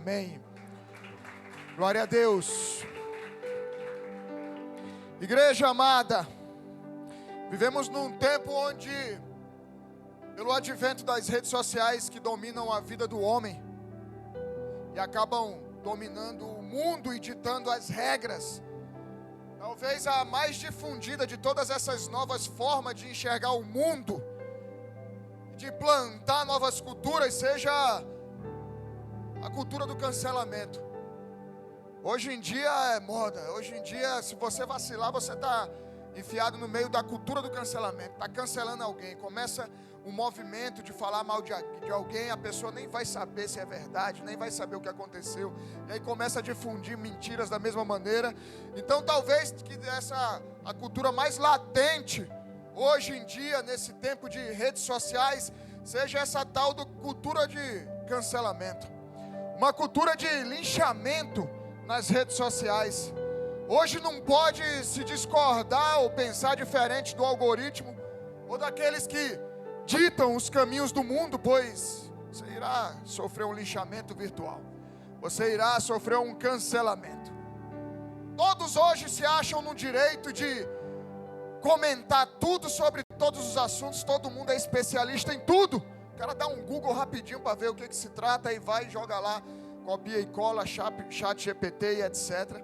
Amém. Glória a Deus. Igreja amada, vivemos num tempo onde, pelo advento das redes sociais que dominam a vida do homem e acabam dominando o mundo e ditando as regras, talvez a mais difundida de todas essas novas formas de enxergar o mundo, de plantar novas culturas, seja a cultura do cancelamento. Hoje em dia é moda. Hoje em dia, se você vacilar, você está enfiado no meio da cultura do cancelamento. Está cancelando alguém. Começa um movimento de falar mal de alguém. A pessoa nem vai saber se é verdade, nem vai saber o que aconteceu. E aí começa a difundir mentiras da mesma maneira. Então talvez que a cultura mais latente hoje em dia, nesse tempo de redes sociais, seja essa tal de cultura de cancelamento. Uma cultura de linchamento nas redes sociais. Hoje não pode se discordar ou pensar diferente do algoritmo ou daqueles que ditam os caminhos do mundo, pois você irá sofrer um linchamento virtual. Você irá sofrer um cancelamento. Todos hoje se acham no direito de comentar tudo sobre todos os assuntos. Todo mundo é especialista em tudo. O cara dá um Google rapidinho para ver o que se trata e vai e joga lá, copia e cola, chat GPT e etc.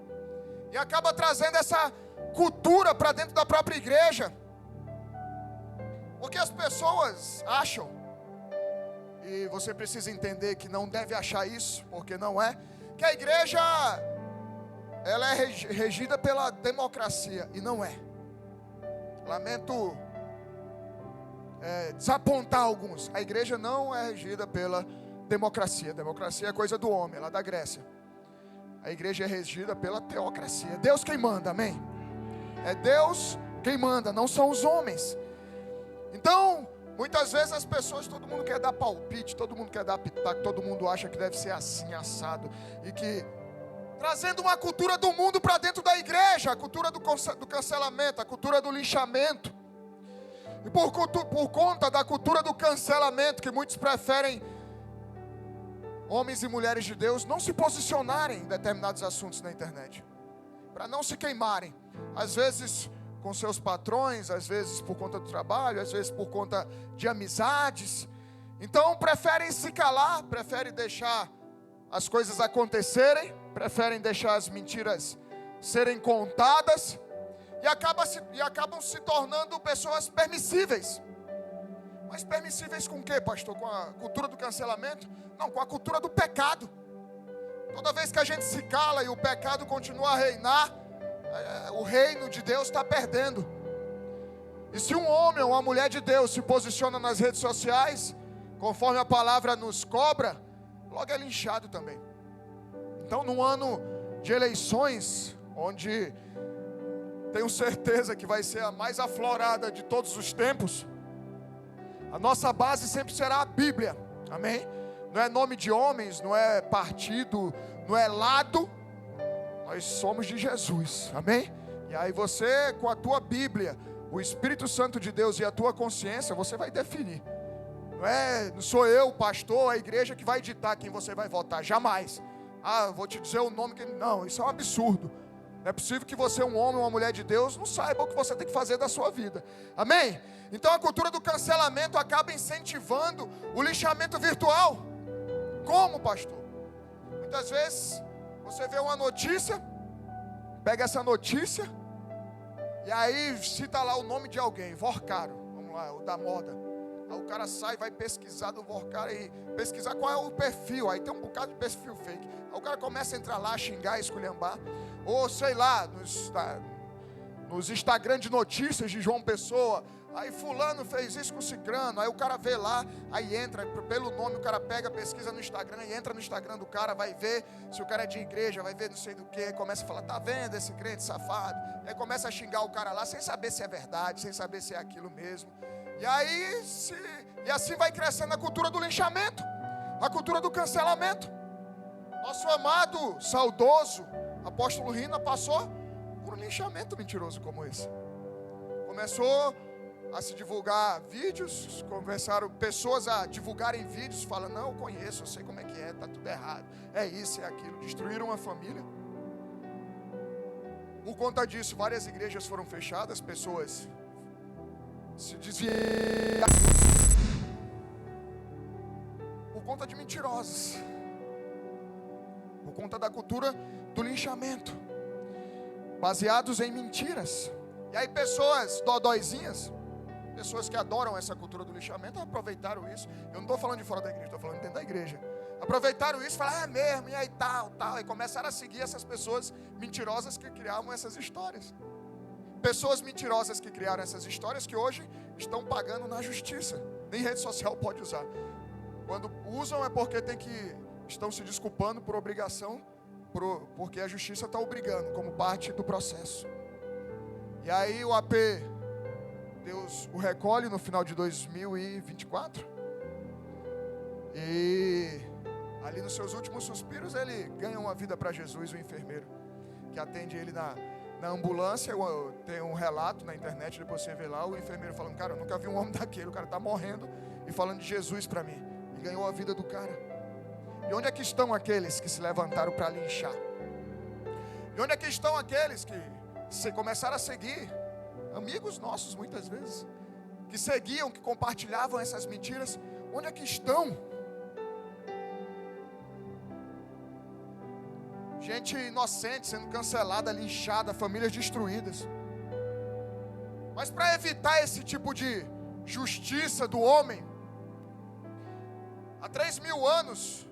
E acaba trazendo essa cultura para dentro da própria igreja. Porque as pessoas acham, e você precisa entender que não deve achar isso, porque não é, que a igreja ela é regida pela democracia, e não é. Lamento desapontar alguns. A igreja não é regida pela democracia. Democracia é coisa do homem, lá da Grécia. A igreja é regida pela teocracia. É Deus quem manda, amém? É Deus quem manda, não são os homens. Então, muitas vezes as pessoas, todo mundo quer dar palpite, todo mundo quer dar pitaco, todo mundo acha que deve ser assim, assado. E que, trazendo uma cultura do mundo para dentro da igreja, a cultura do cancelamento, a cultura do linchamento. E por conta da cultura do cancelamento, que muitos preferem, homens e mulheres de Deus, não se posicionarem em determinados assuntos na internet, para não se queimarem, às vezes com seus patrões, às vezes por conta do trabalho, às vezes por conta de amizades. Então preferem se calar, preferem deixar as coisas acontecerem, preferem deixar as mentiras serem contadas, e acabam se tornando pessoas permissíveis. Mas permissíveis com o quê, pastor? Com a cultura do cancelamento? Não, com a cultura do pecado. Toda vez que a gente se cala e o pecado continua a reinar, o reino de Deus está perdendo. E se um homem ou uma mulher de Deus se posiciona nas redes sociais, conforme a palavra nos cobra, logo é linchado também. Então, num ano de eleições, onde tenho certeza que vai ser a mais aflorada de todos os tempos, a nossa base sempre será a Bíblia, amém? Não é nome de homens, não é partido, não é lado, nós somos de Jesus, amém? E aí você, com a tua Bíblia, o Espírito Santo de Deus e a tua consciência, você vai definir. Não sou eu, pastor, a igreja que vai ditar quem você vai votar, jamais. Vou te dizer o nome que... Não, isso é um absurdo. Não é possível que você, um homem ou uma mulher de Deus, não saiba o que você tem que fazer da sua vida. Amém? Então a cultura do cancelamento acaba incentivando o linchamento virtual. Como, pastor? Muitas vezes você vê uma notícia, pega essa notícia e aí cita lá o nome de alguém, Vorcaro, vamos lá, o da moda. Aí o cara sai, vai pesquisar do Vorcaro e pesquisar qual é o perfil. Aí tem um bocado de perfil fake. Aí o cara começa a entrar lá, xingar, esculhambar. Ou sei lá, nos Instagram de notícias de João Pessoa. Aí fulano fez isso com cicrano. Aí o cara vê lá, aí entra pelo nome, o cara pega, pesquisa no Instagram e entra no Instagram do cara, vai ver se o cara é de igreja, vai ver não sei do que, começa a falar, tá vendo esse crente safado? Aí começa a xingar o cara lá, sem saber se é verdade, sem saber se é aquilo mesmo. E assim vai crescendo a cultura do linchamento, a cultura do cancelamento. Nosso amado, saudoso apóstolo Rina passou por um linchamento mentiroso como esse. Começou a se divulgar vídeos, começaram pessoas a divulgarem vídeos, falando, não, eu conheço, eu sei como é que é, tá tudo errado, é isso, é aquilo, destruíram a família. Por conta disso, várias igrejas foram fechadas, pessoas se desviaram por conta de mentirosos, por conta da cultura do linchamento, baseados em mentiras. E aí pessoas dodóizinhas, pessoas que adoram essa cultura do linchamento, aproveitaram isso. Eu não estou falando de fora da igreja, estou falando dentro da igreja. Aproveitaram isso e falaram, é mesmo, e aí tal. E começaram a seguir essas pessoas mentirosas que criavam essas histórias. Pessoas mentirosas que criaram essas histórias que hoje estão pagando na justiça. Nem rede social pode usar. Quando usam é porque estão se desculpando por obrigação, porque a justiça está obrigando como parte do processo. E aí o AP, Deus o recolhe no final de 2024. E ali nos seus últimos suspiros ele ganha uma vida para Jesus, o enfermeiro que atende ele na ambulância. Tem um relato na internet, depois você vê lá o enfermeiro falando, cara, eu nunca vi um homem daquele, o cara está morrendo e falando de Jesus para mim. E ganhou a vida do cara. E onde é que estão aqueles que se levantaram para linchar? E onde é que estão aqueles que começaram a seguir? Amigos nossos muitas vezes, que seguiam, que compartilhavam essas mentiras. Onde é que estão? Gente inocente sendo cancelada, linchada, famílias destruídas. Mas para evitar esse tipo de justiça do homem, há 3.000 anos,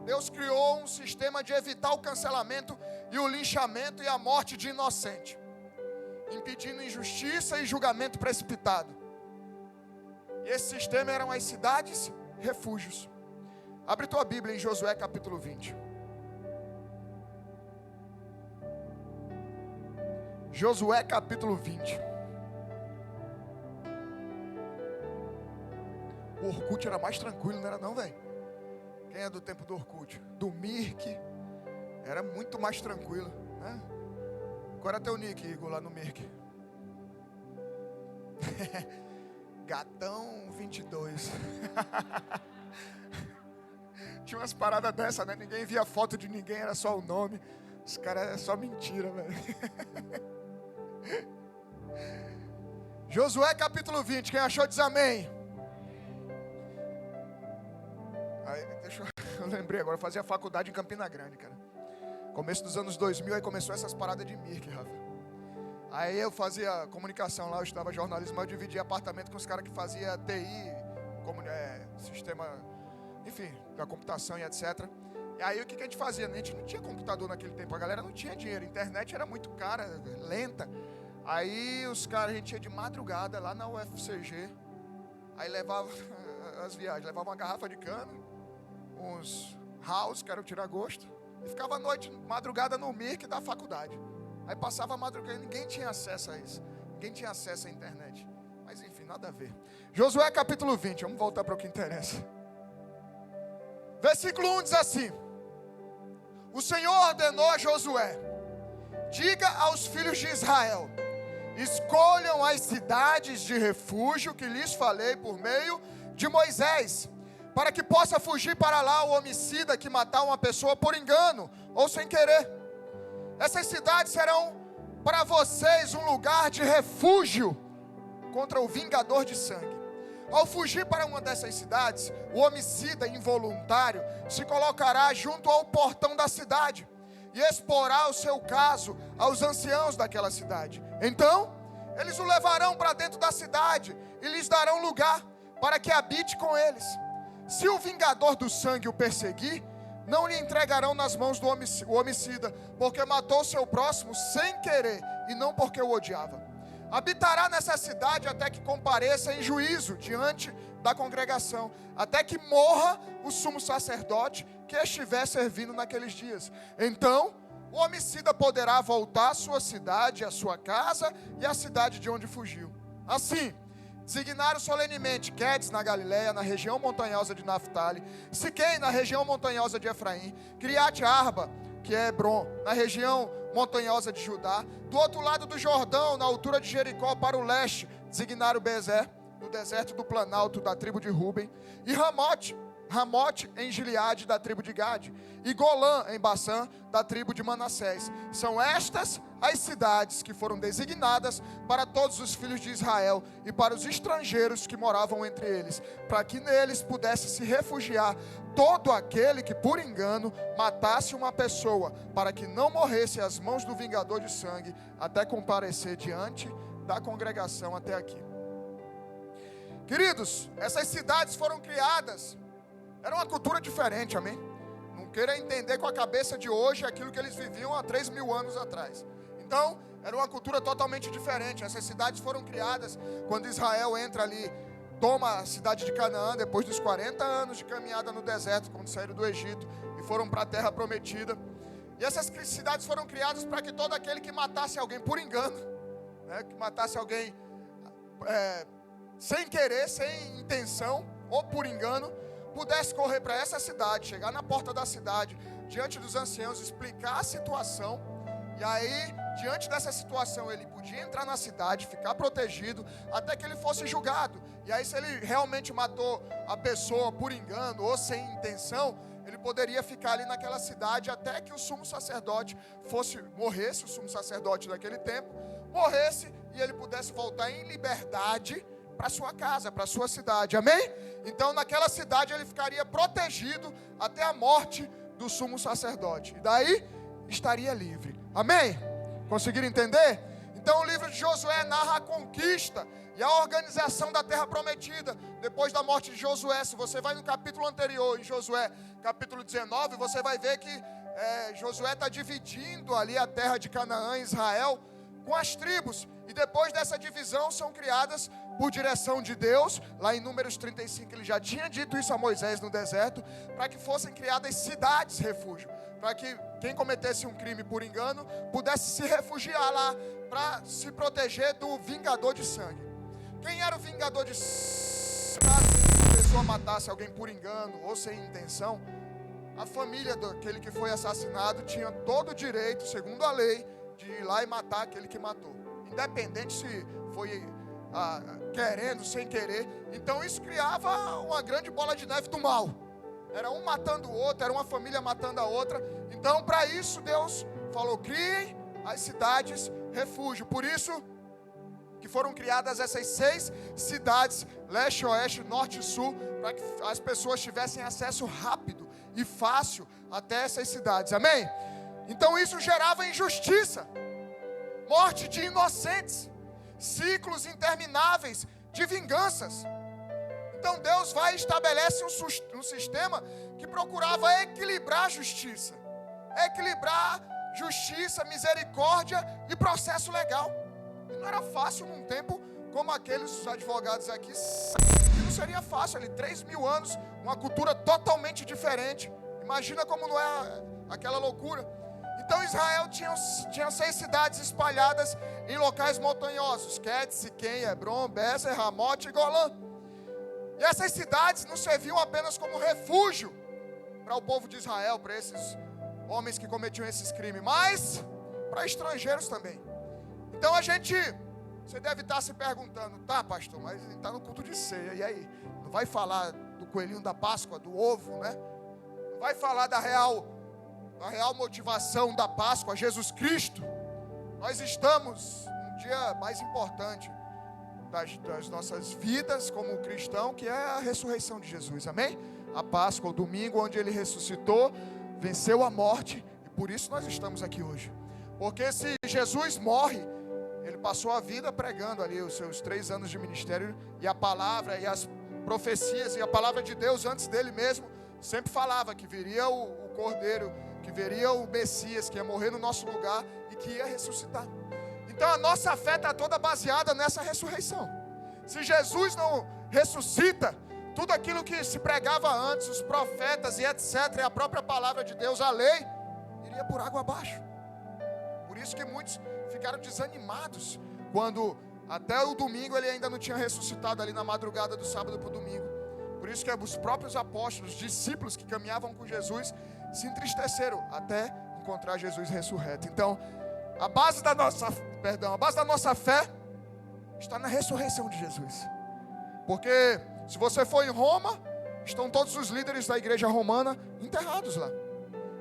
Deus criou um sistema de evitar o cancelamento e o linchamento e a morte de inocente, impedindo injustiça e julgamento precipitado. E esse sistema eram as cidades refúgios. Abre tua Bíblia em Josué capítulo 20. Josué capítulo 20. O Orkut era mais tranquilo, não era não, velho? Quem é do tempo do Orkut? Do Mirk. Era muito mais tranquilo, né? Qual era teu nick, Igor, lá no Mirk? Gatão 22. Tinha umas paradas dessa, né? Ninguém via foto de ninguém, era só o nome. Os caras é só mentira, velho. Josué capítulo 20, quem achou diz amém. Aí, eu lembrei agora, eu fazia faculdade em Campina Grande, cara. Começo dos anos 2000, aí começou essas paradas de Mirk, Rafa. Aí eu fazia comunicação lá, eu estudava jornalismo, eu dividia apartamento com os caras que faziam TI, sistema, enfim, da computação e etc. E aí o que a gente fazia? A gente não tinha computador naquele tempo, a galera não tinha dinheiro, a internet era muito cara, lenta. Aí os caras, a gente ia de madrugada lá na UFCG, aí levava as viagens, levava uma garrafa de cana, uns house, que era o tira-gosto, e ficava à noite, madrugada no Mirk da faculdade. Aí passava a madrugada, ninguém tinha acesso a isso, ninguém tinha acesso à internet. Mas enfim, nada a ver. Josué capítulo 20, vamos voltar para o que interessa. Versículo 1 diz assim: o Senhor ordenou a Josué: diga aos filhos de Israel, escolham as cidades de refúgio que lhes falei por meio de Moisés, para que possa fugir para lá o homicida que matar uma pessoa por engano ou sem querer. Essas cidades serão para vocês um lugar de refúgio contra o vingador de sangue. Ao fugir para uma dessas cidades, o homicida involuntário se colocará junto ao portão da cidade e exporá o seu caso aos anciãos daquela cidade. Então, eles o levarão para dentro da cidade e lhes darão lugar para que habite com eles. Se o vingador do sangue o perseguir, não lhe entregarão nas mãos do homicida, porque matou seu próximo sem querer e não porque o odiava. Habitará nessa cidade até que compareça em juízo diante da congregação, até que morra o sumo sacerdote que estiver servindo naqueles dias. Então, o homicida poderá voltar à sua cidade, à sua casa e à cidade de onde fugiu. Assim, designaram solenemente Quedes na Galileia, na região montanhosa de Naftali, Siquém na região montanhosa de Efraim, Criate Arba, que é Hebron, na região montanhosa de Judá. Do outro lado do Jordão, na altura de Jericó, para o leste, designaram Bezer, no deserto do Planalto, da tribo de Ruben. E Ramote em Gileade, da tribo de Gade, e Golã em Bassã, da tribo de Manassés. São estas as cidades que foram designadas para todos os filhos de Israel e para os estrangeiros que moravam entre eles, para que neles pudesse se refugiar todo aquele que por engano matasse uma pessoa, para que não morresse às mãos do vingador de sangue, até comparecer diante da congregação até aqui. Queridos, essas cidades foram criadas. Era uma cultura diferente, amém? Não queira entender com a cabeça de hoje aquilo que eles viviam há 3.000 anos atrás. Então, era uma cultura totalmente diferente. Essas cidades foram criadas quando Israel entra ali, toma a cidade de Canaã, depois dos 40 anos de caminhada no deserto, quando saíram do Egito e foram para a terra prometida. E essas cidades foram criadas para que todo aquele que matasse alguém por engano, né, que matasse alguém sem querer, sem intenção, ou por engano, pudesse correr para essa cidade, chegar na porta da cidade, diante dos anciãos, explicar a situação. E aí, diante dessa situação, ele podia entrar na cidade, ficar protegido, até que ele fosse julgado. E aí, se ele realmente matou a pessoa por engano ou sem intenção, ele poderia ficar ali naquela cidade até que o sumo sacerdote morresse, o sumo sacerdote daquele tempo, morresse e ele pudesse voltar em liberdade para sua casa, para sua cidade, amém? Então naquela cidade ele ficaria protegido até a morte do sumo sacerdote, e daí estaria livre, amém? Conseguiram entender? Então o livro de Josué narra a conquista e a organização da terra prometida, depois da morte de Josué. Se você vai no capítulo anterior, em Josué capítulo 19, você vai ver que Josué está dividindo ali a terra de Canaã, Israel, com as tribos, e depois dessa divisão são criadas por direção de Deus, lá em Números 35, ele já tinha dito isso a Moisés no deserto, para que fossem criadas cidades refúgio, para que quem cometesse um crime por engano, pudesse se refugiar lá, para se proteger do vingador de sangue. Quem era o vingador de sangue? Caso a pessoa matasse alguém por engano, ou sem intenção, a família daquele que foi assassinado tinha todo o direito, segundo a lei, de ir lá e matar aquele que matou, independente se foi querendo, sem querer. Então isso criava uma grande bola de neve do mal. Era um matando o outro, era uma família matando a outra. Então para isso Deus falou: criem as cidades refúgio. Por isso que foram criadas essas 6 cidades, leste, oeste, norte e sul, para que as pessoas tivessem acesso rápido e fácil até essas cidades, amém? Então isso gerava injustiça, morte de inocentes, ciclos intermináveis de vinganças. Então Deus vai e estabelece um sistema que procurava equilibrar a justiça, misericórdia e processo legal. E não era fácil num tempo como aqueles, os advogados aqui, que não seria fácil ali, 3.000 anos, uma cultura totalmente diferente. Imagina como não é aquela loucura. Então Israel tinha 6 cidades espalhadas em locais montanhosos: Quedes, Siquém, Hebron, Bezer, Ramote e Golã. E essas cidades não serviam apenas como refúgio para o povo de Israel, para esses homens que cometiam esses crimes, mas para estrangeiros também. Então você deve estar se perguntando: tá, pastor, mas está no culto de ceia, e aí? Não vai falar do coelhinho da Páscoa, do ovo, né? Não vai falar da real motivação da Páscoa, Jesus Cristo? Nós estamos num dia mais importante das nossas vidas como cristão, que é a ressurreição de Jesus, amém? A Páscoa, o domingo onde ele ressuscitou, venceu a morte, e por isso nós estamos aqui hoje. Porque se Jesus morre, ele passou a vida pregando ali os seus 3 anos de ministério, e a palavra e as profecias e a palavra de Deus antes dele mesmo sempre falava que viria o Cordeiro, que viria o Messias, que ia morrer no nosso lugar e que ia ressuscitar. Então a nossa fé está toda baseada nessa ressurreição. Se Jesus não ressuscita, tudo aquilo que se pregava antes, os profetas e etc., e a própria palavra de Deus, a lei, iria por água abaixo. Por isso que muitos ficaram desanimados quando até o domingo ele ainda não tinha ressuscitado, ali na madrugada do sábado para o domingo. Por isso que os próprios apóstolos, discípulos que caminhavam com Jesus, se entristeceram até encontrar Jesus ressurreto. Então A base da nossa fé está na ressurreição de Jesus. Porque se você for em Roma, estão todos os líderes da igreja romana enterrados lá.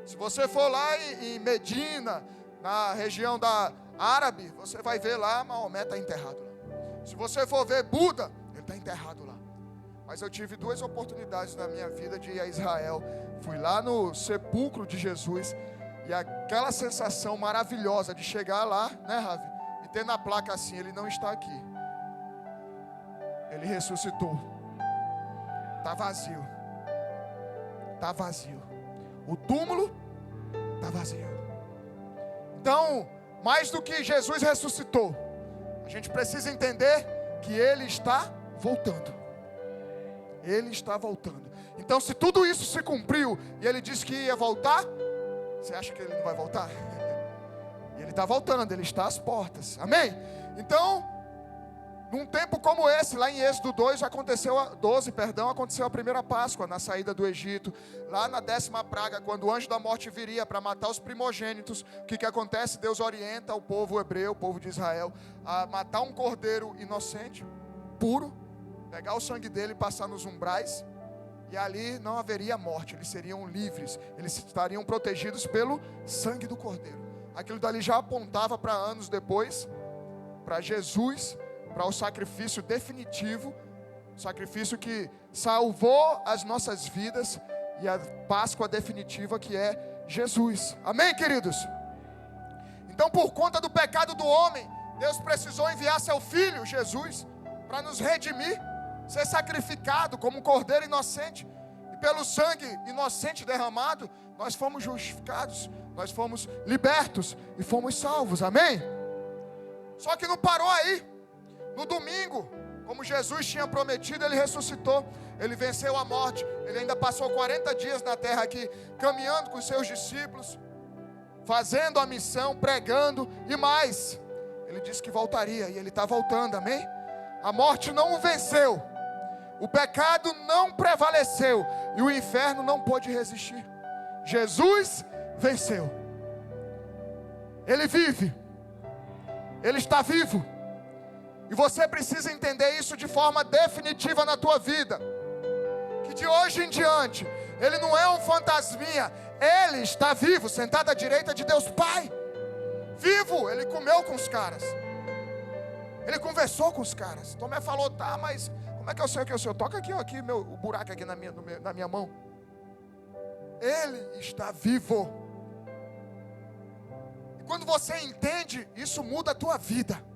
Se você for lá em Medina, na região da Árabe, você vai ver lá, Maomé está enterrado lá. Se você for ver Buda, ele está enterrado lá. Mas eu tive 2 oportunidades na minha vida de ir a Israel. Fui lá no sepulcro de Jesus. E aquela sensação maravilhosa de chegar lá, né, Ravi? E ter na placa assim, ele não está aqui. Ele ressuscitou. Está vazio. Está vazio. O túmulo está vazio. Então, mais do que Jesus ressuscitou, a gente precisa entender que Ele está voltando. Ele está voltando. Então, se tudo isso se cumpriu e Ele disse que ia voltar, você acha que Ele não vai voltar? Ele está voltando, Ele está às portas. Amém? Então, num tempo como esse, lá em Êxodo 12, aconteceu a primeira Páscoa, na saída do Egito. Lá na 10ª praga, quando o anjo da morte viria para matar os primogênitos, o que acontece? Deus orienta o povo hebreu, o povo de Israel, a matar um cordeiro inocente, puro, pegar o sangue dele e passar nos umbrais, e ali não haveria morte, eles seriam livres, eles estariam protegidos pelo sangue do cordeiro. Aquilo dali já apontava para anos depois, para Jesus, para o sacrifício definitivo, sacrifício que salvou as nossas vidas, e a Páscoa definitiva que é Jesus. Amém, queridos? Então, por conta do pecado do homem, Deus precisou enviar seu Filho, Jesus, para nos redimir, ser sacrificado como um cordeiro inocente, e pelo sangue inocente derramado, nós fomos justificados, nós fomos libertos e fomos salvos. Amém? Só que não parou aí. No domingo, como Jesus tinha prometido, Ele ressuscitou, Ele venceu a morte. Ele ainda passou 40 dias na terra aqui, caminhando com os seus discípulos, fazendo a missão, pregando e mais. Ele disse que voltaria e Ele está voltando, amém? A morte não o venceu, o pecado não prevaleceu e o inferno não pôde resistir. Jesus venceu. Ele vive, Ele está vivo. E você precisa entender isso de forma definitiva na tua vida. Que de hoje em diante, Ele não é um fantasminha. Ele está vivo, sentado à direita de Deus Pai. Vivo, Ele comeu com os caras. Ele conversou com os caras. Tomé falou, tá, mas como é que eu sei que é o Senhor? Toca aqui, ó, aqui o buraco aqui na minha mão. Ele está vivo. E quando você entende, isso muda a tua vida.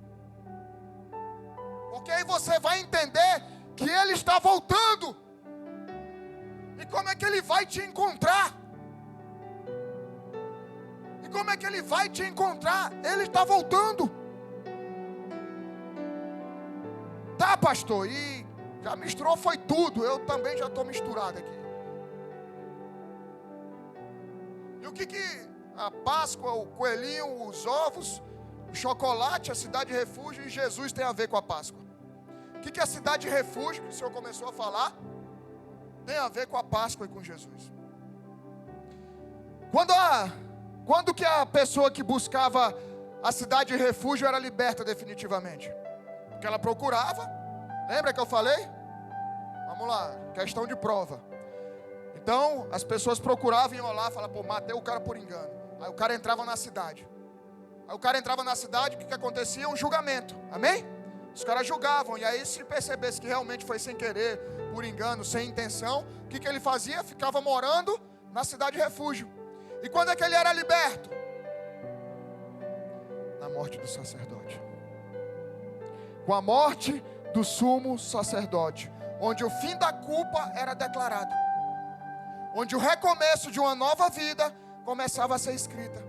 Porque aí você vai entender que Ele está voltando. E como é que Ele vai te encontrar? E como é que Ele vai te encontrar? Ele está voltando. Tá, pastor, e já misturou foi tudo. Eu também já estou misturado aqui. E o que a Páscoa, o coelhinho, os ovos, o chocolate, a cidade de refúgio e Jesus tem a ver com a Páscoa? O que a cidade de refúgio, que o Senhor começou a falar, tem a ver com a Páscoa e com Jesus? Quando que a pessoa que buscava a cidade de refúgio era liberta definitivamente? Porque ela procurava, lembra que eu falei? Vamos lá, questão de prova. Então, as pessoas procuravam enrolar, falavam, pô, matei o cara por engano. Aí o cara entrava na cidade. O que acontecia? Um julgamento, amém? Os caras julgavam, e aí se percebesse que realmente foi sem querer, por engano, sem intenção, o que ele fazia? Ficava morando na cidade de refúgio. E quando é que ele era liberto? Na morte do sacerdote. Com a morte do sumo sacerdote, onde o fim da culpa era declarado, onde o recomeço de uma nova vida começava a ser escrita,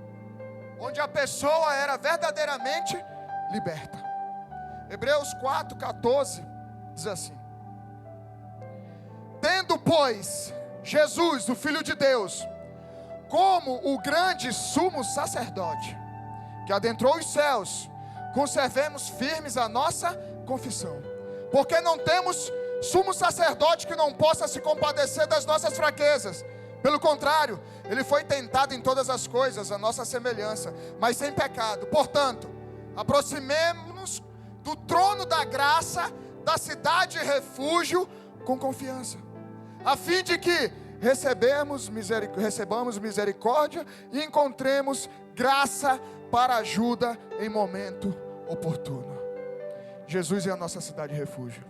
onde a pessoa era verdadeiramente liberta. Hebreus 4,14 diz assim: tendo, pois, Jesus, o Filho de Deus, como o grande sumo sacerdote, que adentrou os céus, conservemos firmes a nossa confissão, porque não temos sumo sacerdote que não possa se compadecer das nossas fraquezas. Pelo contrário, Ele foi tentado em todas as coisas, a nossa semelhança, mas sem pecado. Portanto, aproximemo-nos do trono da graça, da cidade refúgio, com confiança, a fim de que recebamos misericórdia e encontremos graça para ajuda em momento oportuno. Jesus é a nossa cidade refúgio.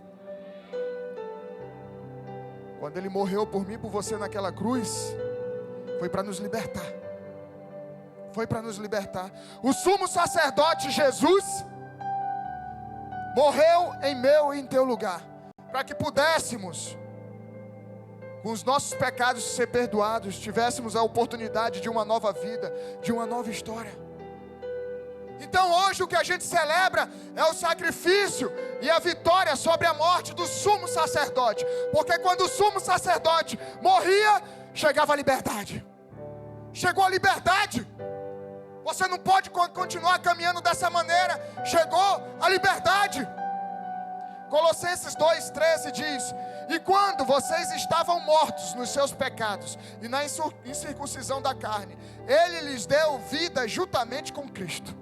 Quando Ele morreu por mim e por você naquela cruz, foi para nos libertar. Foi para nos libertar. O sumo sacerdote Jesus morreu em meu e em teu lugar, para que pudéssemos, com os nossos pecados ser perdoados, tivéssemos a oportunidade de uma nova vida, de uma nova história. Então hoje o que a gente celebra é o sacrifício e a vitória sobre a morte do sumo sacerdote, porque quando o sumo sacerdote morria, chegava a liberdade. Chegou a liberdade. Você não pode continuar caminhando dessa maneira. Chegou a liberdade. Colossenses 2,13 diz: e quando vocês estavam mortos nos seus pecados e na incircuncisão da carne, Ele lhes deu vida juntamente com Cristo,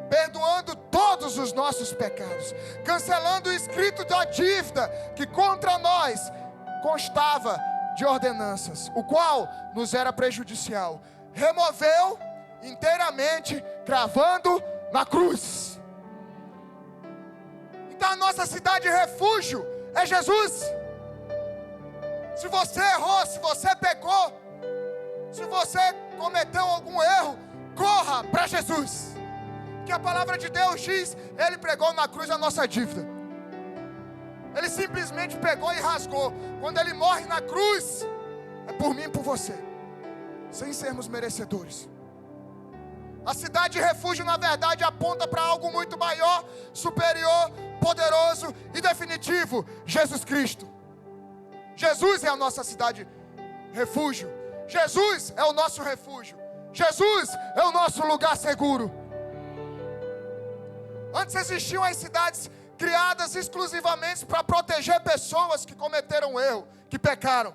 perdoando todos os nossos pecados, cancelando o escrito da dívida que contra nós constava de ordenanças, o qual nos era prejudicial. Removeu inteiramente, cravando na cruz. Então a nossa cidade refúgio é Jesus. Se você errou, se você pecou, se você cometeu algum erro, corra para Jesus, que a palavra de Deus diz: Ele pregou na cruz a nossa dívida. Ele simplesmente pegou e rasgou. Quando Ele morre na cruz, é por mim e por você, sem sermos merecedores. A cidade refúgio, na verdade, aponta para algo muito maior, superior, poderoso e definitivo: Jesus Cristo. Jesus é a nossa cidade refúgio. Jesus é o nosso refúgio. Jesus é o nosso lugar seguro. Antes existiam as cidades criadas exclusivamente para proteger pessoas que cometeram erro, que pecaram.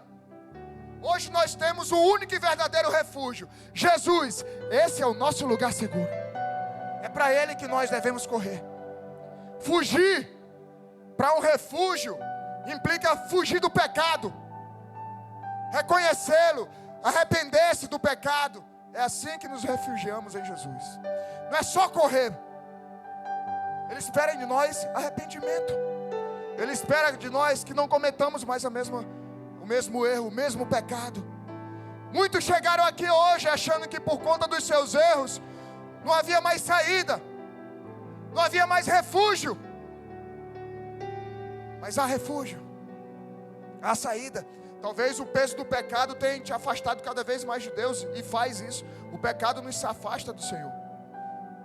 Hoje nós temos o único e verdadeiro refúgio, Jesus. Esse é o nosso lugar seguro. É para Ele que nós devemos correr. Fugir para um refúgio implica fugir do pecado, reconhecê-lo, arrepender-se do pecado. É assim que nos refugiamos em Jesus. Não é só correr. Ele espera de nós arrependimento. Ele espera de nós que não cometamos mais o mesmo erro, o mesmo pecado. Muitos chegaram aqui hoje achando que por conta dos seus erros não havia mais saída, não havia mais refúgio. Mas há refúgio, há saída. Talvez o peso do pecado tenha te afastado cada vez mais de Deus, e faz isso. O pecado nos afasta do Senhor.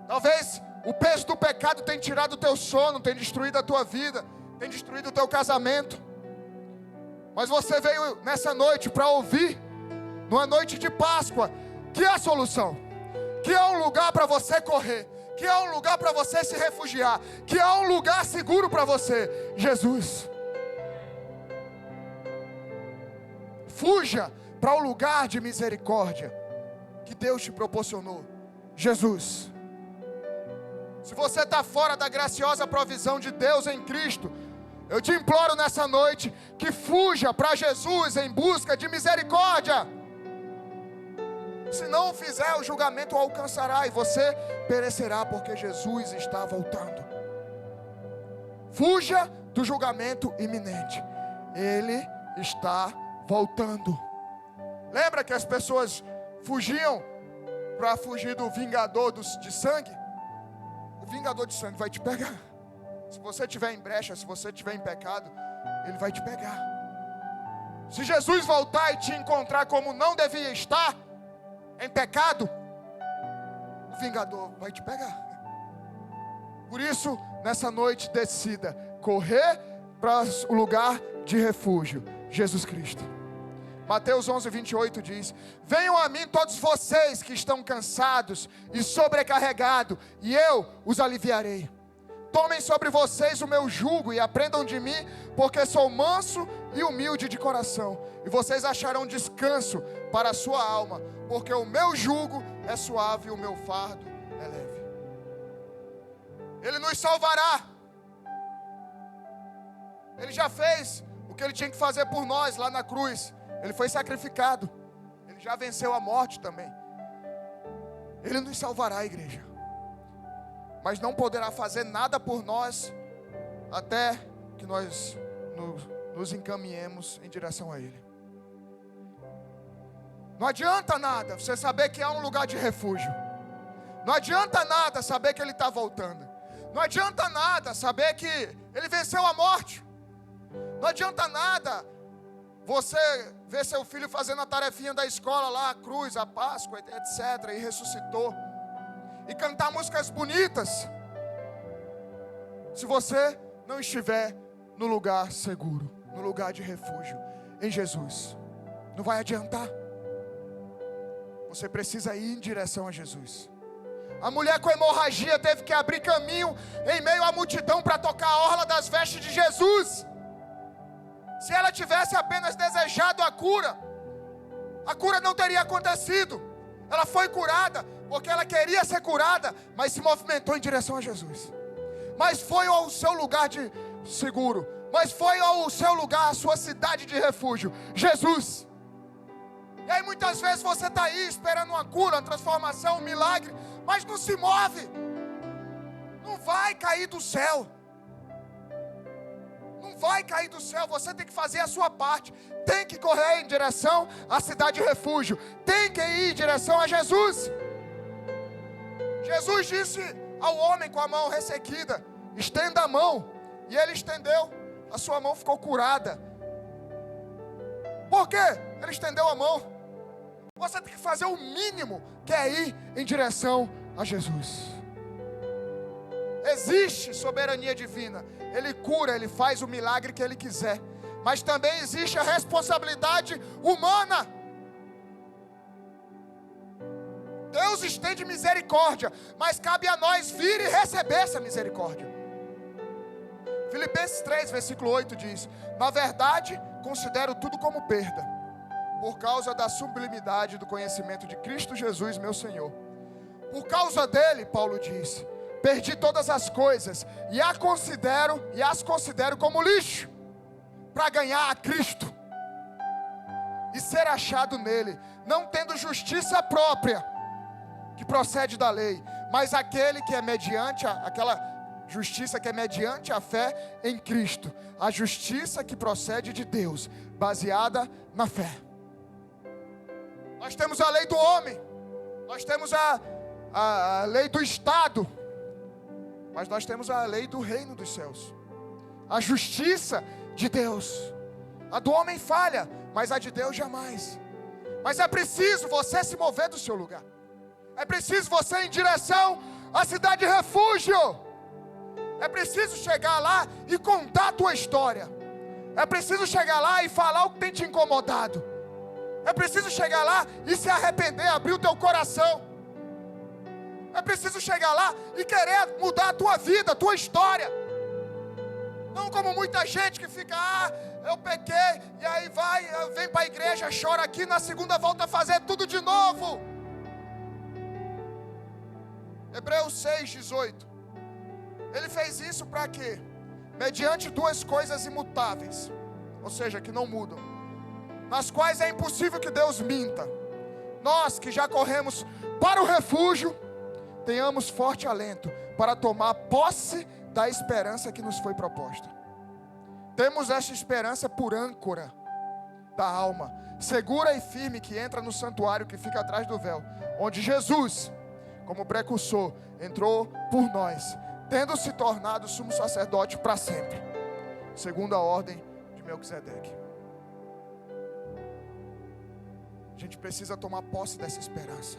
Talvez o peso do pecado tenha tirado o teu sono, tenha destruído a tua vida, tenha destruído o teu casamento. Mas você veio nessa noite para ouvir, numa noite de Páscoa, que há solução, que há um lugar para você correr, que há um lugar para você se refugiar, que há um lugar seguro para você: Jesus. Fuja para o lugar de misericórdia que Deus te proporcionou, Jesus. Se você está fora da graciosa provisão de Deus em Cristo, eu te imploro nessa noite que fuja para Jesus em busca de misericórdia. Se não o fizer, o julgamento o alcançará e você perecerá, porque Jesus está voltando. Fuja do julgamento iminente. Ele está voltando. Lembra que as pessoas fugiam para fugir do vingador de sangue? O vingador de sangue vai te pegar. Se você estiver em brecha, se você estiver em pecado, Ele vai te pegar. Se Jesus voltar e te encontrar como não devia estar, em pecado, o vingador vai te pegar. Por isso, nessa noite, decida correr para o lugar de refúgio, Jesus Cristo. Mateus 11:28 diz: venham a mim todos vocês que estão cansados e sobrecarregados, e eu os aliviarei. Tomem sobre vocês o meu jugo e aprendam de mim, porque sou manso e humilde de coração, e vocês acharão descanso para a sua alma, porque o meu jugo é suave e o meu fardo é leve. Ele nos salvará. Ele já fez o que ele tinha que fazer por nós lá na cruz. Ele foi sacrificado. Ele já venceu a morte também. Ele nos salvará, igreja. Mas não poderá fazer nada por nós até que nós nos encaminhemos em direção a Ele. Não adianta nada você saber que há um lugar de refúgio. Não adianta nada saber que Ele está voltando. Não adianta nada saber que Ele venceu a morte. Não adianta nada você ver seu filho fazendo a tarefinha da escola lá, a cruz, a Páscoa, etc. E ressuscitou. E cantar músicas bonitas, se você não estiver no lugar seguro, no lugar de refúgio, em Jesus. Não vai adiantar. Você precisa ir em direção a Jesus. A mulher com hemorragia teve que abrir caminho em meio à multidão para tocar a orla das vestes de Jesus. Se ela tivesse apenas desejado a cura não teria acontecido. Ela foi curada porque ela queria ser curada, mas se movimentou em direção a Jesus. Mas foi ao seu lugar de seguro, mas foi ao seu lugar, a sua cidade de refúgio, Jesus. E aí muitas vezes você está aí esperando uma cura, uma transformação, um milagre, mas não se move. Não vai cair do céu. Não vai cair do céu, você tem que fazer a sua parte. Tem que correr em direção à cidade de refúgio. Tem que ir em direção a Jesus. Jesus disse ao homem com a mão ressequida: estenda a mão. E ele estendeu, a sua mão ficou curada. Por quê? Ele estendeu a mão. Você tem que fazer o mínimo, que é ir em direção a Jesus. Existe soberania divina. Ele cura, Ele faz o milagre que Ele quiser. Mas também existe a responsabilidade humana. Deus estende misericórdia, mas cabe a nós vir e receber essa misericórdia. Filipenses 3, versículo 8 diz: na verdade, considero tudo como perda, por causa da sublimidade do conhecimento de Cristo Jesus, meu Senhor. Por causa dele, Paulo diz, perdi todas as coisas e as considero como lixo, para ganhar a Cristo e ser achado nele, não tendo justiça própria que procede da lei, mas aquele que é mediante aquela justiça que é mediante a fé em Cristo, a justiça que procede de Deus, baseada na fé. Nós temos a lei do homem, nós temos a lei do Estado, mas nós temos a lei do reino dos céus, a justiça de Deus. A do homem falha, mas a de Deus jamais. Mas é preciso você se mover do seu lugar. É preciso você ir em direção à cidade de refúgio. É preciso chegar lá e contar a tua história. É preciso chegar lá e falar o que tem te incomodado. É preciso chegar lá e se arrepender, abrir o teu coração. É preciso chegar lá e querer mudar a tua vida, a tua história. Não como muita gente que fica, eu pequei, e aí vem para a igreja, chora aqui, na segunda volta a fazer tudo de novo. Hebreus 6:18. Ele fez isso para quê? Mediante duas coisas imutáveis, ou seja, que não mudam, nas quais é impossível que Deus minta. Nós que já corremos para o refúgio, tenhamos forte alento para tomar posse da esperança que nos foi proposta. Temos esta esperança por âncora da alma, segura e firme, que entra no santuário que fica atrás do véu, onde Jesus, como precursor, entrou por nós, tendo se tornado sumo sacerdote para sempre, segundo a ordem de Melquisedeque. A gente precisa tomar posse dessa esperança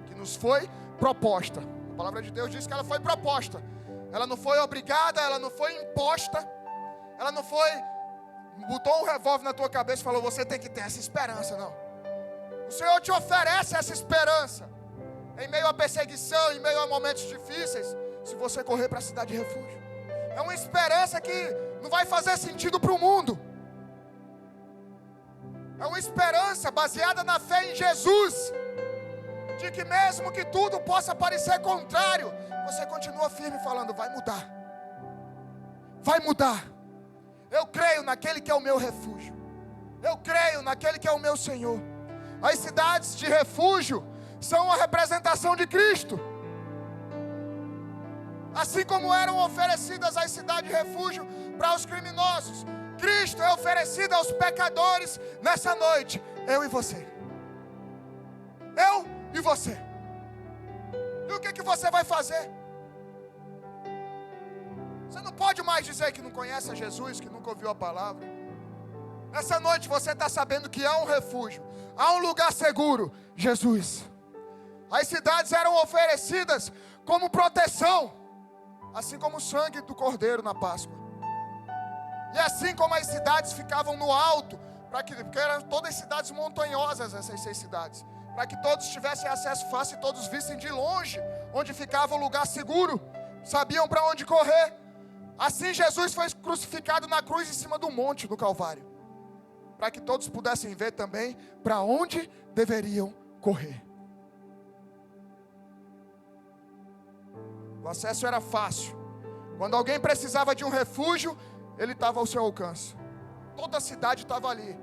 que nos foi proposta. A palavra de Deus diz que ela foi proposta. Ela não foi obrigada, ela não foi imposta. Ela não foi, botou um revólver na tua cabeça e falou, você tem que ter essa esperança, não. O Senhor te oferece essa esperança. Em meio à perseguição, em meio a momentos difíceis, se você correr para a cidade de refúgio. É uma esperança que não vai fazer sentido para o mundo. É uma esperança baseada na fé em Jesus, de que mesmo que tudo possa parecer contrário, você continua firme falando, vai mudar. Vai mudar. Eu creio naquele que é o meu refúgio. Eu creio naquele que é o meu Senhor. As cidades de refúgio são a representação de Cristo. Assim como eram oferecidas as cidades de refúgio para os criminosos, Cristo é oferecido aos pecadores nessa noite. Eu e você. Eu e você. E o que você vai fazer? Você não pode mais dizer que não conhece a Jesus, que nunca ouviu a palavra. Nessa noite você está sabendo que há um refúgio, há um lugar seguro, Jesus. As cidades eram oferecidas como proteção, assim como o sangue do Cordeiro na Páscoa. E assim como as cidades ficavam no alto, porque eram todas cidades montanhosas, essas 6 cidades, para que todos tivessem acesso fácil e todos vissem de longe onde ficava o lugar seguro, sabiam para onde correr. Assim Jesus foi crucificado na cruz em cima do monte do Calvário, para que todos pudessem ver também para onde deveriam correr. O acesso era fácil. Quando alguém precisava de um refúgio, ele estava ao seu alcance. Toda a cidade estava ali,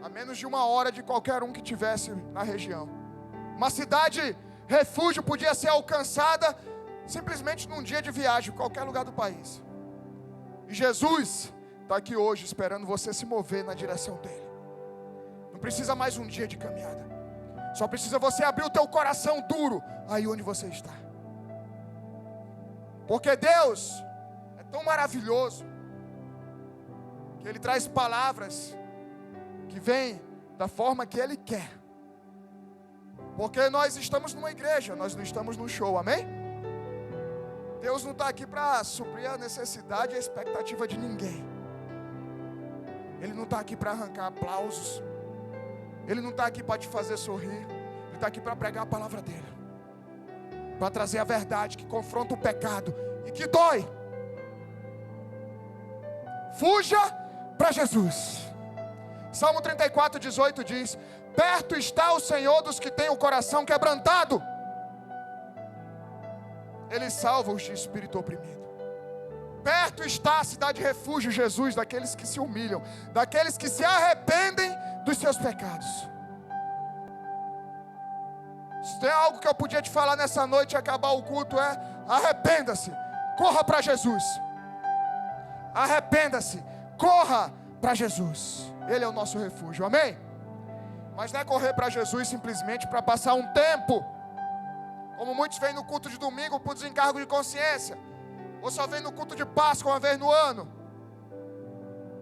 a menos de 1 hora de qualquer um que tivesse na região. Uma cidade refúgio podia ser alcançada simplesmente num dia de viagem, em qualquer lugar do país. E Jesus está aqui hoje esperando você se mover na direção dele. Não precisa mais um dia de caminhada. Só precisa você abrir o teu coração duro aí onde você está. Porque Deus é tão maravilhoso que Ele traz palavras que vêm da forma que Ele quer. Porque nós estamos numa igreja, nós não estamos num show, amém? Deus não está aqui para suprir a necessidade e a expectativa de ninguém. Ele não está aqui para arrancar aplausos. Ele não está aqui para te fazer sorrir. Ele está aqui para pregar a palavra dele, para trazer a verdade que confronta o pecado e que dói. Fuja para Jesus. Salmo 34, 18 diz: perto está o Senhor dos que têm o coração quebrantado. Ele salva os de espírito oprimido. Perto está a cidade de refúgio, Jesus, daqueles que se humilham, daqueles que se arrependem dos seus pecados. Se tem algo que eu podia te falar nessa noite e acabar o culto, é: arrependa-se, corra para Jesus. Arrependa-se, corra para Jesus. Ele é o nosso refúgio, amém? Mas não é correr para Jesus simplesmente para passar um tempo, como muitos vêm no culto de domingo por desencargo de consciência, ou só vem no culto de Páscoa uma vez no ano,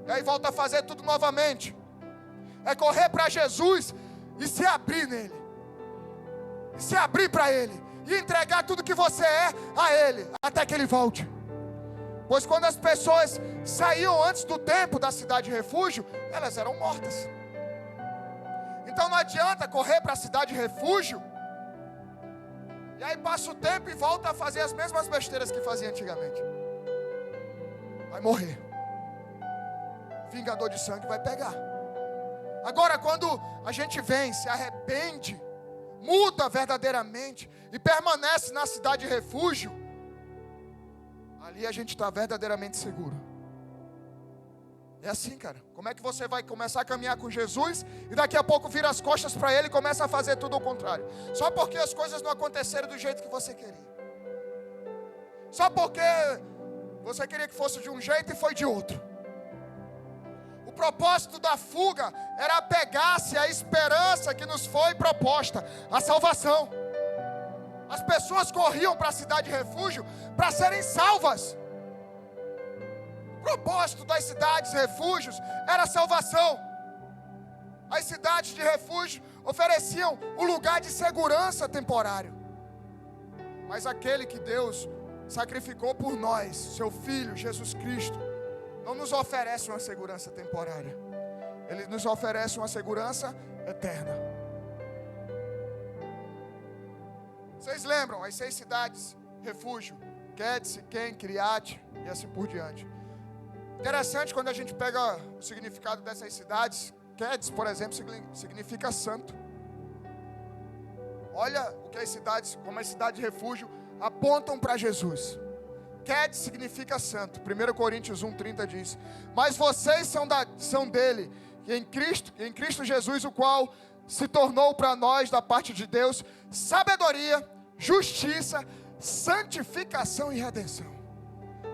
e aí volta a fazer tudo novamente. É correr para Jesus e se abrir nele, e se abrir para Ele, e entregar tudo que você é a Ele, até que Ele volte. Pois quando as pessoas saíam antes do tempo da cidade de refúgio, elas eram mortas. Então não adianta correr para a cidade de refúgio, e aí passa o tempo e volta a fazer as mesmas besteiras que fazia antigamente. Vai morrer. Vingador de sangue vai pegar. Agora quando a gente vem, se arrepende, muda verdadeiramente e permanece na cidade de refúgio, ali a gente está verdadeiramente seguro. É assim, cara. Como é que você vai começar a caminhar com Jesus e daqui a pouco vira as costas para Ele e começa a fazer tudo ao contrário? Só porque as coisas não aconteceram do jeito que você queria. Só porque você queria que fosse de um jeito e foi de outro. O propósito da fuga era apegar-se à esperança que nos foi proposta, a salvação. As pessoas corriam para a cidade de refúgio para serem salvas. O propósito das cidades de refúgios era a salvação. As cidades de refúgio ofereciam um lugar de segurança temporário. Mas aquele que Deus sacrificou por nós, seu Filho Jesus Cristo, não nos oferece uma segurança temporária. Ele nos oferece uma segurança eterna. Vocês lembram as 6 cidades refúgio? Quedes, Siquém, Criate e assim por diante. Interessante quando a gente pega o significado dessas cidades, Quedes, por exemplo, significa santo. Olha o que as cidades, como as cidades de refúgio, apontam para Jesus. Quedes significa santo. 1 Coríntios 1:30 diz: mas vocês são dele, em Cristo Jesus, o qual se tornou para nós, da parte de Deus, sabedoria, justiça, santificação e redenção.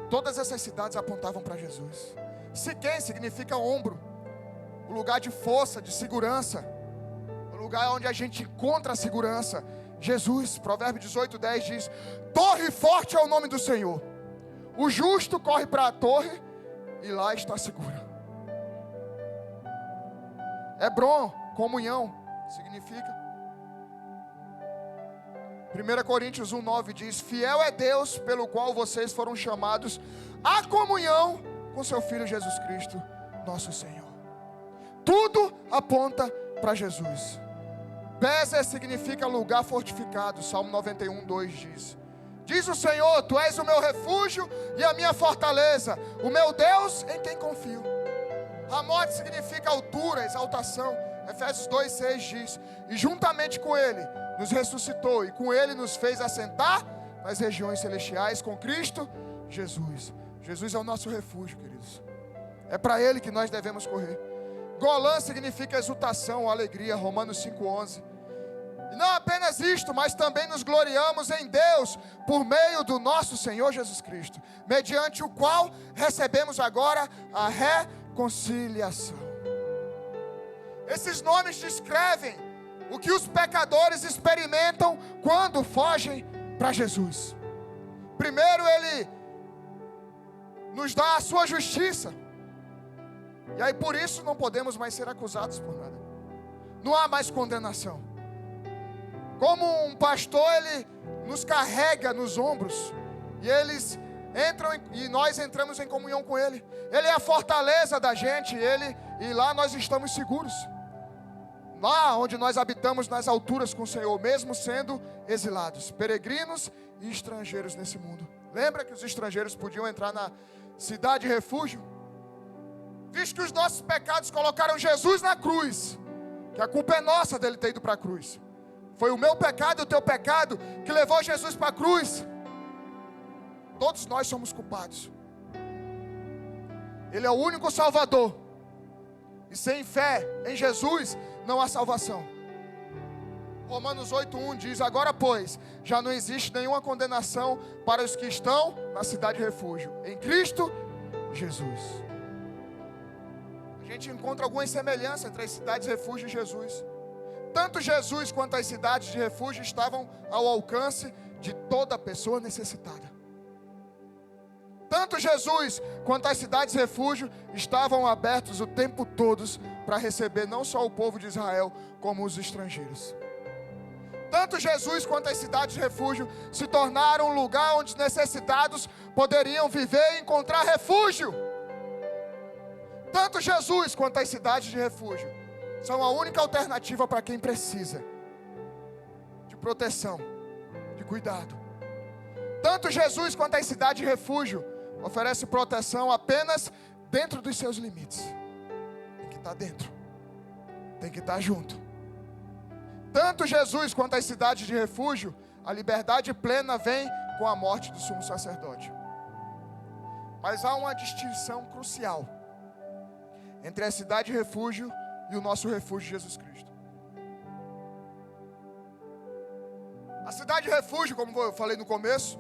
Todas essas cidades apontavam para Jesus. Siquém significa ombro, o lugar de força, de segurança, o lugar onde a gente encontra a segurança. Jesus, Provérbios 18:10 diz: torre forte é o nome do Senhor, o justo corre para a torre e lá está seguro. Hebron, comunhão, significa. 1 Coríntios 1:9 diz: fiel é Deus pelo qual vocês foram chamados à comunhão com seu Filho Jesus Cristo, nosso Senhor. Tudo aponta para Jesus. Bezer significa lugar fortificado. Salmo 91:2 diz: diz o Senhor, tu és o meu refúgio e a minha fortaleza, o meu Deus em quem confio. Ramot significa altura, exaltação. Efésios 2:6 diz: e juntamente com ele nos ressuscitou, e com ele nos fez assentar nas regiões celestiais com Cristo Jesus. Jesus é o nosso refúgio, queridos. É para ele que nós devemos correr. Golã significa exultação, alegria. Romanos 5:11. E não apenas isto, mas também nos gloriamos em Deus por meio do nosso Senhor Jesus Cristo, mediante o qual recebemos agora a reconciliação. Esses nomes descrevem o que os pecadores experimentam quando fogem para Jesus. Primeiro, ele nos dá a sua justiça, e aí por isso não podemos mais ser acusados por nada. Não há mais condenação. Como um pastor, ele nos carrega nos ombros, e eles entram e nós entramos em comunhão com ele. Ele é a fortaleza da gente, e lá nós estamos seguros. Lá onde nós habitamos nas alturas com o Senhor, mesmo sendo exilados, peregrinos e estrangeiros nesse mundo. Lembra que os estrangeiros podiam entrar na cidade de refúgio? Visto que os nossos pecados colocaram Jesus na cruz, que a culpa é nossa dele ter ido para a cruz. Foi o meu pecado e o teu pecado que levou Jesus para a cruz. Todos nós somos culpados. Ele é o único Salvador. E sem fé em Jesus não há salvação. Romanos 8:1 diz: agora pois, já não existe nenhuma condenação para os que estão na cidade de refúgio, em Cristo Jesus. A gente encontra algumas semelhanças entre as cidades de refúgio e Jesus. Tanto Jesus quanto as cidades de refúgio estavam ao alcance de toda pessoa necessitada. Tanto Jesus quanto as cidades de refúgio estavam abertos o tempo todo para receber não só o povo de Israel, como os estrangeiros. Tanto Jesus quanto as cidades de refúgio se tornaram um lugar onde os necessitados poderiam viver e encontrar refúgio. Tanto Jesus quanto as cidades de refúgio são a única alternativa para quem precisa de proteção, de cuidado. Tanto Jesus quanto as cidades de refúgio oferecem proteção apenas dentro dos seus limites. Tem que estar dentro, tem que estar junto. Tanto Jesus quanto as cidades de refúgio, a liberdade plena vem com a morte do sumo sacerdote. Mas há uma distinção crucial entre a cidade de refúgio e o nosso refúgio, Jesus Cristo. A cidade de refúgio, como eu falei no começo,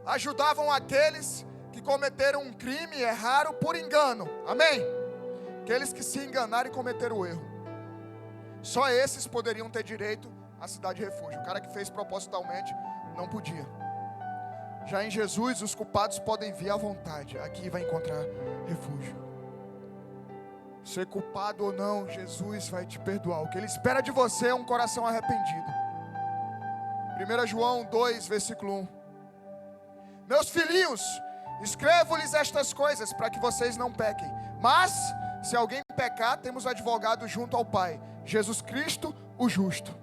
ajudavam aqueles que cometeram um crime e erraram por engano. Amém? Aqueles que se enganaram e cometeram o erro. Só esses poderiam ter direito à cidade de refúgio. O cara que fez propositalmente não podia. Já em Jesus, os culpados podem vir à vontade. Aqui vai encontrar refúgio. Ser culpado ou não, Jesus vai te perdoar. O que Ele espera de você é um coração arrependido. 1 João 2, versículo 1. Meus filhinhos, escrevo-lhes estas coisas para que vocês não pequem. Mas, se alguém pecar, temos advogado junto ao Pai, Jesus Cristo, o justo.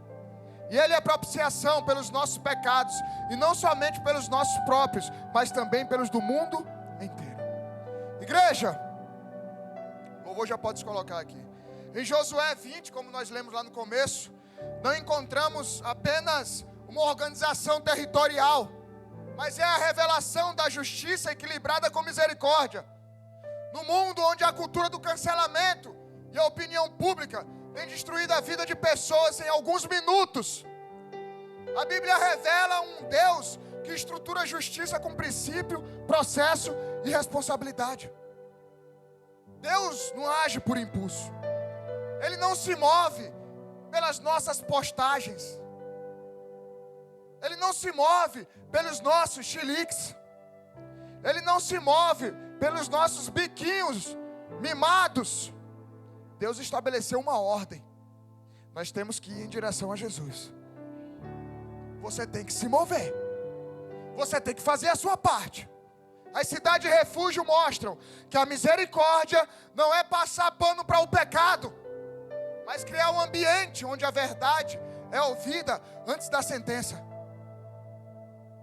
E Ele é propiciação pelos nossos pecados, e não somente pelos nossos próprios, mas também pelos do mundo inteiro. Igreja, o louvor já pode se colocar aqui. Em Josué 20, como nós lemos lá no começo, não encontramos apenas uma organização territorial, mas é a revelação da justiça equilibrada com misericórdia. No mundo onde a cultura do cancelamento e a opinião pública tem destruído a vida de pessoas em alguns minutos, a Bíblia revela um Deus que estrutura a justiça com princípio, processo e responsabilidade. Deus não age por impulso. Ele não se move pelas nossas postagens. Ele não se move pelos nossos chiliques. Ele não se move pelos nossos biquinhos mimados. Deus estabeleceu uma ordem. Nós temos que ir em direção a Jesus. Você tem que se mover. Você tem que fazer a sua parte. As cidades de refúgio mostram que a misericórdia não é passar pano para o pecado, mas criar um ambiente onde a verdade é ouvida antes da sentença.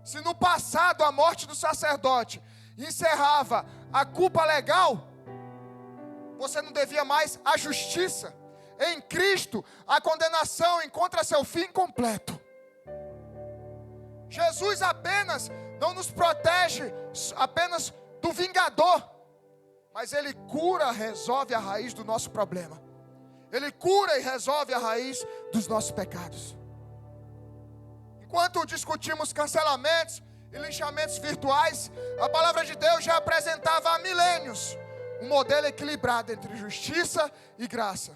Se no passado a morte do sacerdote encerrava a culpa legal, você não devia mais a justiça. Em Cristo, a condenação encontra seu fim completo. Jesus apenas não nos protege apenas do vingador, mas Ele cura, resolve a raiz do nosso problema. Ele cura e resolve a raiz dos nossos pecados. Enquanto discutimos cancelamentos e linchamentos virtuais, a palavra de Deus já apresentava há milênios um modelo equilibrado entre justiça e graça.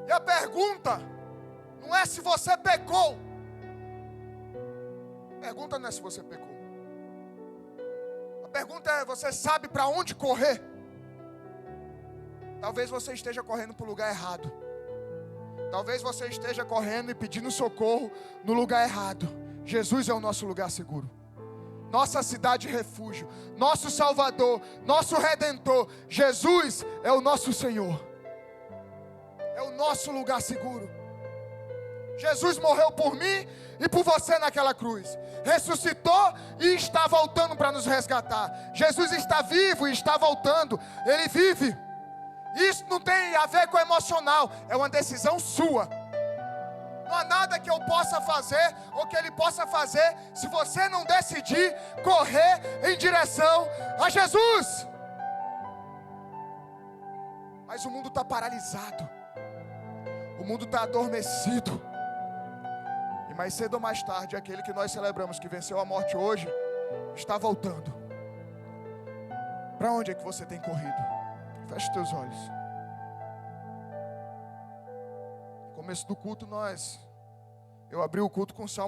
E a pergunta não é se você pecou. A pergunta não é se você pecou. A pergunta é: você sabe para onde correr? Talvez você esteja correndo para o lugar errado. Talvez você esteja correndo e pedindo socorro no lugar errado. Jesus é o nosso lugar seguro. Nossa cidade de refúgio. Nosso Salvador. Nosso Redentor. Jesus é o nosso Senhor. É o nosso lugar seguro. Jesus morreu por mim e por você naquela cruz. Ressuscitou e está voltando para nos resgatar. Jesus está vivo e está voltando. Ele vive. Isso não tem a ver com emocional. É uma decisão sua. Não há nada que eu possa fazer ou que Ele possa fazer se você não decidir correr em direção a Jesus. Mas o mundo está paralisado. O mundo está adormecido. E mais cedo ou mais tarde, aquele que nós celebramos, que venceu a morte hoje, está voltando. Para onde é que você tem corrido? Feche teus olhos. No começo do culto eu abri o culto com o Salmo